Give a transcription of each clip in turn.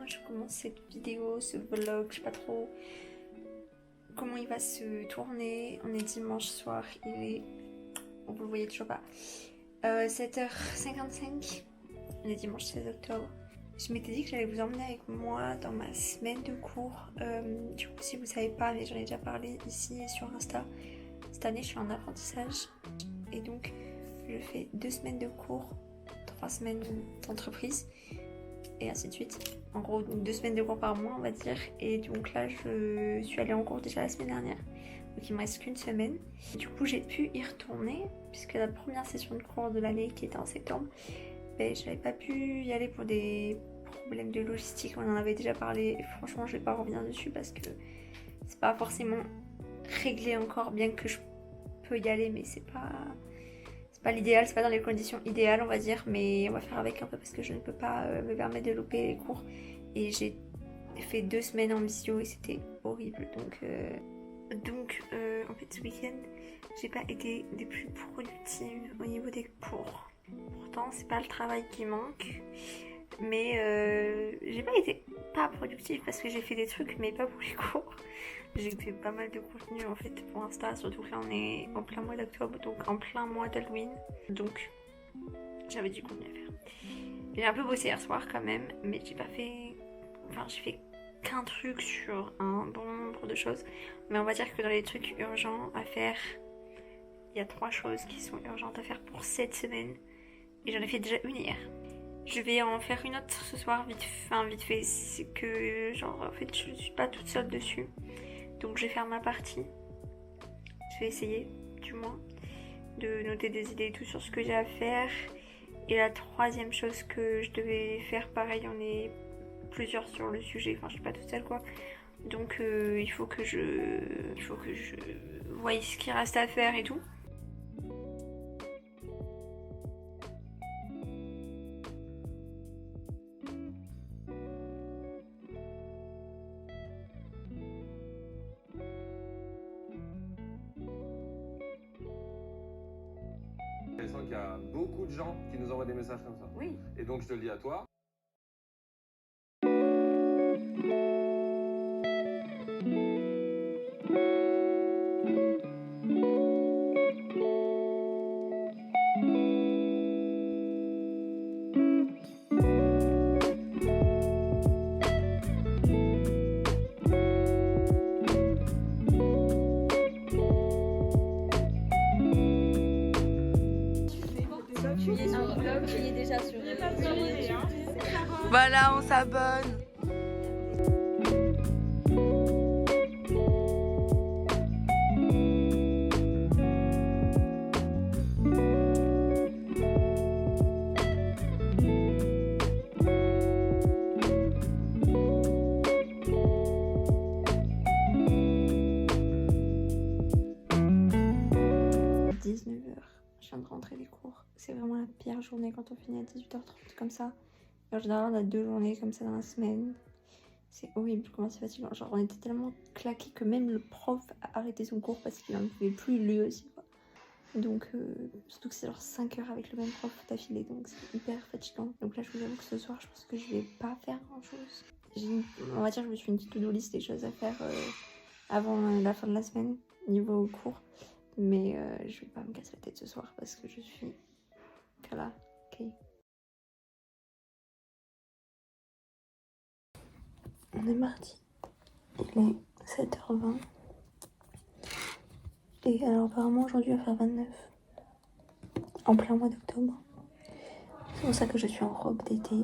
je commence cette vidéo, ce vlog, je sais pas trop comment il va se tourner. On est dimanche soir, il est, vous le voyez toujours pas, 7h55, on est dimanche 16 octobre. Je m'étais dit que j'allais vous emmener avec moi dans ma semaine de cours. Du coup, si vous savez pas, mais j'en ai déjà parlé ici et sur Insta, cette année je suis en apprentissage et donc je fais 2 semaines de cours, 3 semaines d'entreprise et ainsi de suite. En gros, donc 2 semaines de cours par mois, on va dire. Et donc là, je suis allée en cours déjà la semaine dernière. Donc il me reste qu'une semaine. Et du coup, j'ai pu y retourner puisque la première session de cours de l'année qui était en septembre, ben, j'avais pas pu y aller pour des problèmes de logistique. On en avait déjà parlé et franchement, je vais pas revenir dessus parce que c'est pas forcément réglé encore, bien que je peux y aller, mais c'est pas l'idéal, c'est pas dans les conditions idéales on va dire, mais on va faire avec un peu parce que je ne peux pas me permettre de louper les cours et j'ai fait 2 semaines en visio et c'était horrible, donc en fait ce week-end j'ai pas été des plus productives au niveau des cours. Pourtant c'est pas le travail qui manque, mais j'ai pas été pas productive parce que j'ai fait des trucs mais pas pour les cours. J'ai fait pas mal de contenu en fait pour Insta, surtout que là on est en plein mois d'octobre, donc en plein mois d'Halloween, donc j'avais du contenu à faire. J'ai un peu bossé hier soir quand même, mais j'ai fait qu'un truc sur un bon nombre de choses, mais on va dire que dans les trucs urgents à faire, il y a 3 choses qui sont urgentes à faire pour cette semaine, et j'en ai fait déjà une hier. Je vais en faire une autre ce soir vite fait, c'est que genre en fait je suis pas toute seule dessus. Donc je vais faire ma partie, je vais essayer du moins de noter des idées et tout sur ce que j'ai à faire. Et la 3e chose que je devais faire, pareil, on est plusieurs sur le sujet, enfin je suis pas toute seule quoi. Donc il faut que je voie ce qui reste à faire et tout. Je sens qu'il y a beaucoup de gens qui nous envoient des messages comme ça. Oui. Et donc je te le dis à toi. Voilà, on s'abonne. Je viens de rentrer des cours. C'est vraiment la pire journée quand on finit à 18h30 comme ça. En général, on a 2 journées comme ça dans la semaine. C'est horrible comment c'est fatigant. Genre, on était tellement claqués que même le prof a arrêté son cours parce qu'il n'en pouvait plus lui aussi, quoi. Donc, surtout que c'est genre 5 heures avec le même prof d'affilée, donc c'est hyper fatigant. Donc là, je vous avoue que ce soir, je pense que je vais pas faire grand chose. On va dire que je me suis une petite to-do list des choses à faire avant la fin de la semaine, niveau cours. Mais je vais pas me casser la tête ce soir parce que je suis que là. Ok. On est mardi. Il est 7h20. Et alors apparemment aujourd'hui il va faire 29. En plein mois d'octobre. C'est pour ça que je suis en robe d'été.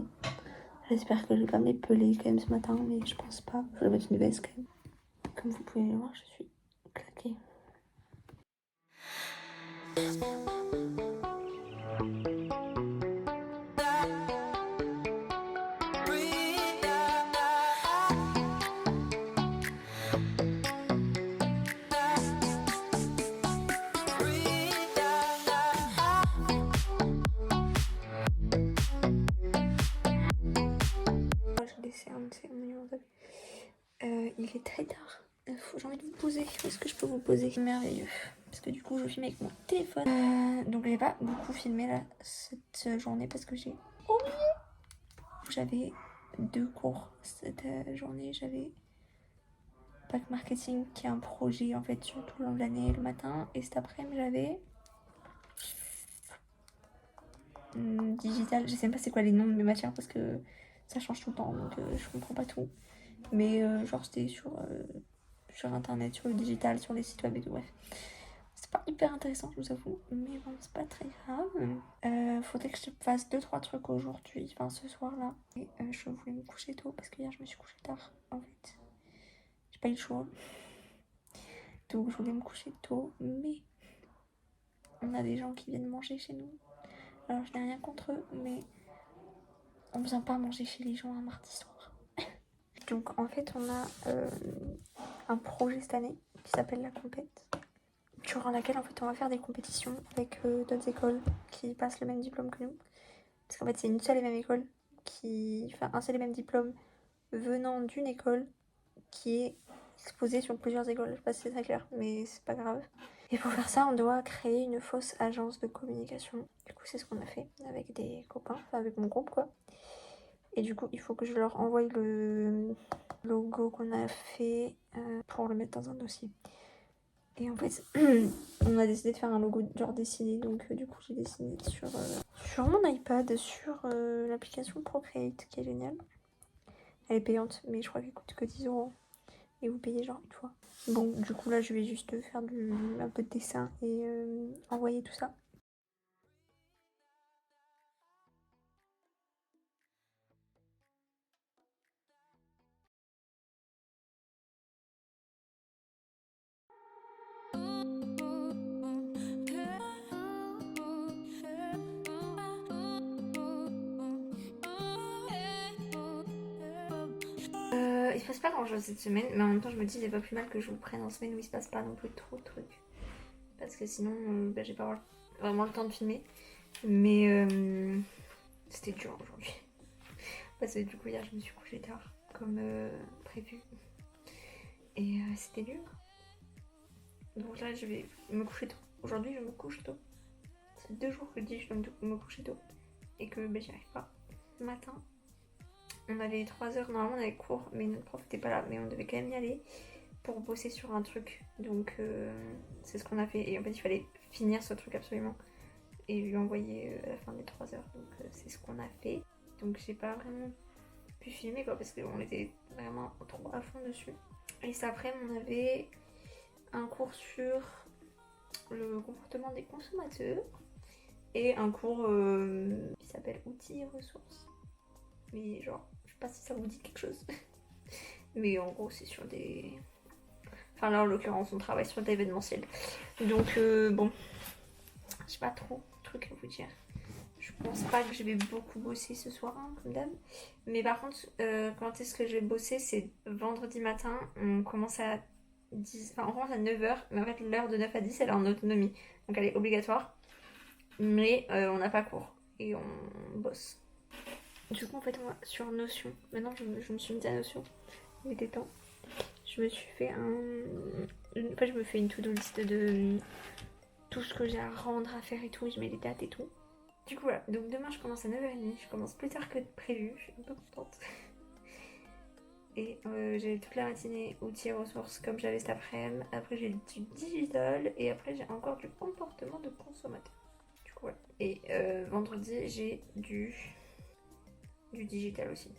J'espère que je vais pas me les peler quand même ce matin, mais je pense pas. Je vais mettre une veste quand même. Comme vous pouvez le voir, je suis claquée. Il est très tard. J'ai envie de vous poser. Est-ce que je peux vous poser? Merveilleux. Parce que du coup, je filme avec mon téléphone. Donc, j'ai pas beaucoup filmé là, cette journée parce que j'ai oublié. J'avais 2 cours cette journée. J'avais Pack Marketing qui est un projet en fait sur tout le long de l'année le matin. Et cet après-midi j'avais digital. Je sais même pas c'est quoi les noms de mes matières parce que ça change tout le temps donc je comprends pas tout. Mais genre c'était sur internet, sur le digital, sur les sites web et tout, bref. C'est pas hyper intéressant, je vous avoue, mais bon, c'est pas très grave. Faudrait que je fasse 2-3 trucs aujourd'hui, enfin ce soir-là. Et je voulais me coucher tôt parce que hier je me suis couchée tard, en fait. J'ai pas eu le choix. Donc je voulais me coucher tôt, mais on a des gens qui viennent manger chez nous. Alors je n'ai rien contre eux, mais on vient pas manger chez les gens un mardi soir. Donc en fait on a un projet cette année qui s'appelle la compète, durant laquelle en fait on va faire des compétitions avec d'autres écoles qui passent le même diplôme que nous. Parce qu'en fait c'est une seule et même école enfin un seul et même diplôme venant d'une école qui est exposée sur plusieurs écoles. Je sais pas si c'est très clair, mais c'est pas grave. Et pour faire ça, on doit créer une fausse agence de communication. Du coup, c'est ce qu'on a fait avec des copains, enfin avec mon groupe quoi. Et du coup, il faut que je leur envoie le logo qu'on a fait pour le mettre dans un dossier. Et en fait, on a décidé de faire un logo genre dessiné. Donc du coup, j'ai dessiné sur mon iPad, sur l'application Procreate, qui est géniale. Elle est payante, mais je crois qu'elle coûte que 10 €. Et vous payez genre une fois. Bon, du coup, là, je vais juste faire un peu de dessin et envoyer tout ça. Il se passe pas grand chose cette semaine, mais en même temps je me dis c'est pas plus mal que je vous prenne en semaine où il se passe pas non plus trop de trucs. Parce que sinon j'ai pas vraiment le temps de filmer. Mais c'était dur aujourd'hui. Parce que du coup hier je me suis couchée tard, comme prévu. Et c'était dur. Donc là je vais me coucher tôt. Aujourd'hui je me couche tôt. Ça fait 2 jours que je dis je dois me coucher tôt. Et que j'y arrive pas. Ce matin, on avait 3 heures, normalement on avait cours, mais notre prof était pas là, mais on devait quand même y aller pour bosser sur un truc. Donc c'est ce qu'on a fait. Et en fait il fallait finir ce truc absolument et lui envoyer à la fin des 3 heures. Donc c'est ce qu'on a fait. Donc j'ai pas vraiment pu filmer quoi, parce qu'on était vraiment trop à fond dessus. Et cet après-midi on avait un cours sur le comportement des consommateurs et un cours qui s'appelle outils et ressources. Mais genre, je sais pas si ça vous dit quelque chose. Mais en gros, c'est sur des... Enfin là, en l'occurrence, on travaille sur l'événementiel. Donc bon, j'ai pas trop de trucs à vous dire. Je pense pas que je vais beaucoup bosser ce soir, hein, comme d'hab. Mais par contre, quand est-ce que je vais bosser? C'est vendredi matin. On commence à 10... Enfin, on commence à 9h. Mais en fait, l'heure de 9 à 10, elle est en autonomie. Donc elle est obligatoire. Mais on n'a pas cours. Et on bosse. Du coup, en fait, moi, sur Notion, maintenant je me suis mise à Notion, il était temps. Je me suis fait je me fais une to-do list de tout ce que j'ai à rendre, à faire et tout, je mets les dates et tout. Du coup, voilà, donc demain je commence à 9h30, je commence plus tard que prévu, je suis un peu contente. Et j'ai toute la matinée outils et ressources comme j'avais cet après-midi. Après, j'ai du digital et après, j'ai encore du comportement de consommateur. Du coup, voilà. Et vendredi, j'ai du digital aussi.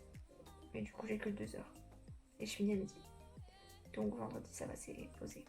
Mais du coup, j'ai que 2 heures. Et je finis à midi. Donc vendredi, ça va, c'est posé.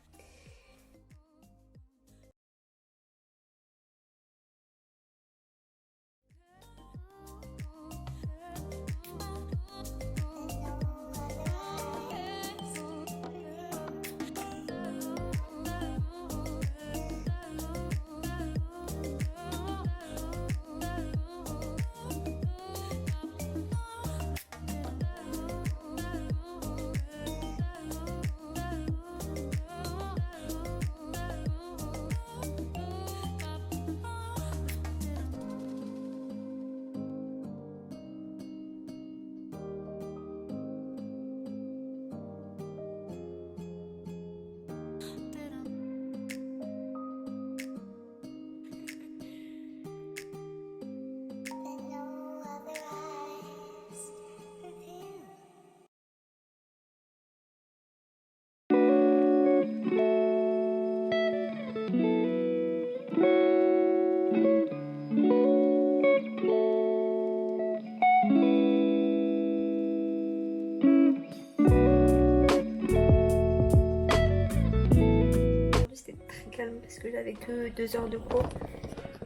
que j'avais que 2 heures de cours.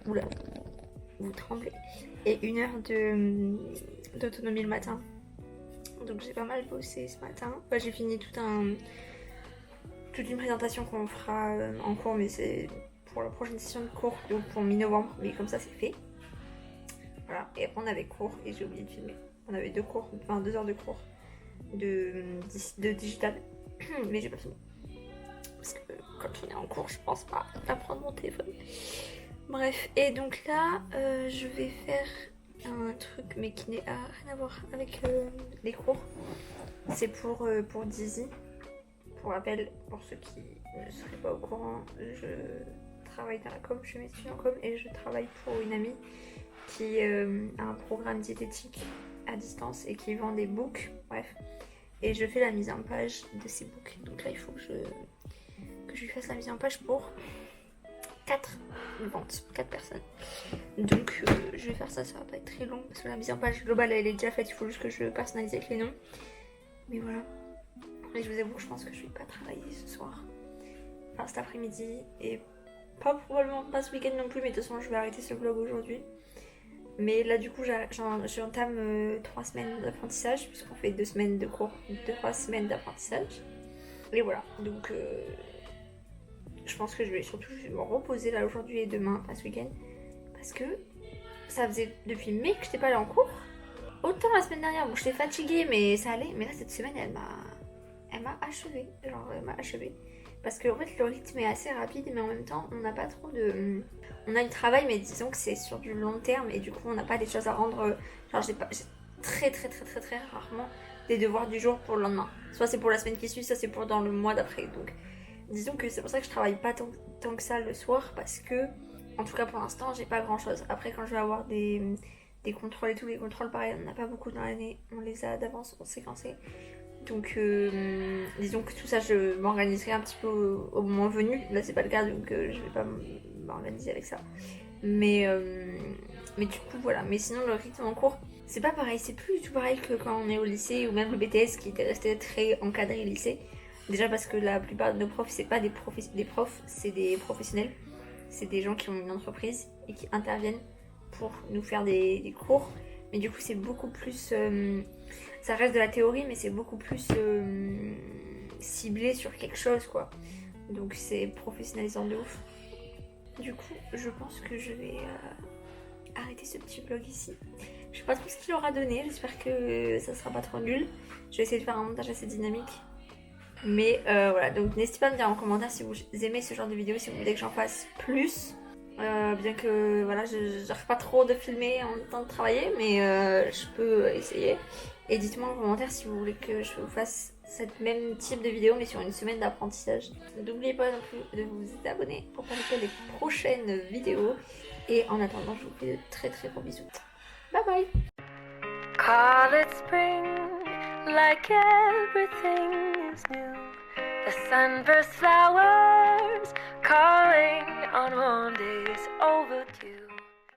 Oula, vous tremblez. Et 1 heure d'autonomie le matin. Donc j'ai pas mal bossé ce matin. Enfin, j'ai fini toute une présentation qu'on fera en cours, mais c'est pour la prochaine session de cours, donc pour mi-novembre. Mais comme ça c'est fait. Voilà, et après on avait cours et j'ai oublié de filmer. On avait 2 cours, enfin 2 heures de cours de digital, mais j'ai pas fini. Parce que quand on est en cours, je pense pas à prendre mon téléphone. Bref, et donc là, je vais faire un truc, mais qui n'a rien à voir avec les cours. C'est pour Dizzy. Pour rappel, pour ceux qui ne seraient pas au courant, je travaille dans la com, je suis médecin en com et je travaille pour une amie qui a un programme diététique à distance et qui vend des books, bref. Et je fais la mise en page de ces books. Donc là, il faut que je lui fasse la mise en page pour 4 ventes, 4 personnes. Donc je vais faire ça, ça va pas être très long parce que la mise en page globale elle est déjà faite, il faut juste que je personnalise avec les noms. Mais voilà. Et je vous avoue que je pense que je vais pas travailler ce soir. Enfin cet après-midi et probablement pas ce week-end non plus, mais de toute façon je vais arrêter ce vlog aujourd'hui. Mais là du coup j'entame 3 semaines d'apprentissage puisqu'on fait 2 semaines de cours, 2-3 semaines d'apprentissage. Et voilà, donc je pense que je vais surtout me reposer là aujourd'hui et demain, pas ce week-end. Parce que ça faisait depuis mai que j'étais pas allée en cours. Autant la semaine dernière, bon j'étais fatiguée mais ça allait. Mais là cette semaine elle m'a achevée, genre elle m'a achevée. Parce que en fait le rythme est assez rapide mais en même temps on n'a pas trop de... On a du travail mais disons que c'est sur du long terme et du coup on n'a pas des choses à rendre... Genre j'ai très rarement des devoirs du jour pour le lendemain. Soit c'est pour la semaine qui suit, soit c'est pour dans le mois d'après. Donc disons que c'est pour ça que je travaille pas tant que ça le soir parce que, en tout cas pour l'instant, j'ai pas grand chose. Après quand je vais avoir des contrôles et tout, les contrôles pareil, on n'a pas beaucoup dans l'année, on les a d'avance, on sait quand c'est. Donc disons que tout ça je m'organiserai un petit peu au moment venu. Là c'est pas le cas donc je vais pas m'organiser avec ça. Mais du coup voilà, mais sinon le rythme en cours c'est pas pareil, c'est plus du tout pareil que quand on est au lycée ou même le BTS qui était resté très encadré lycée. Déjà parce que la plupart de nos profs c'est pas des profs, c'est des professionnels. C'est des gens qui ont une entreprise et qui interviennent pour nous faire des cours. Mais du coup c'est beaucoup plus... ça reste de la théorie mais c'est beaucoup plus ciblé sur quelque chose quoi. Donc c'est professionnalisant de ouf. Du coup je pense que je vais arrêter ce petit vlog ici. Je sais pas trop ce qu'il aura donné, j'espère que ça sera pas trop nul. Je vais essayer de faire un montage assez dynamique. Mais voilà, donc n'hésitez pas à me dire en commentaire si vous aimez ce genre de vidéo, si vous voulez que j'en fasse plus. Bien que voilà, j'arrive pas trop de filmer en temps de travailler, mais je peux essayer. Et dites-moi en commentaire si vous voulez que je vous fasse cette même type de vidéo, mais sur une semaine d'apprentissage. N'oubliez pas non plus de vous abonner pour pas rater les prochaines vidéos. Et en attendant, je vous fais de très gros bisous. Bye bye! Call it spring, like everything is new. The sunburst flowers calling on warm days overdue.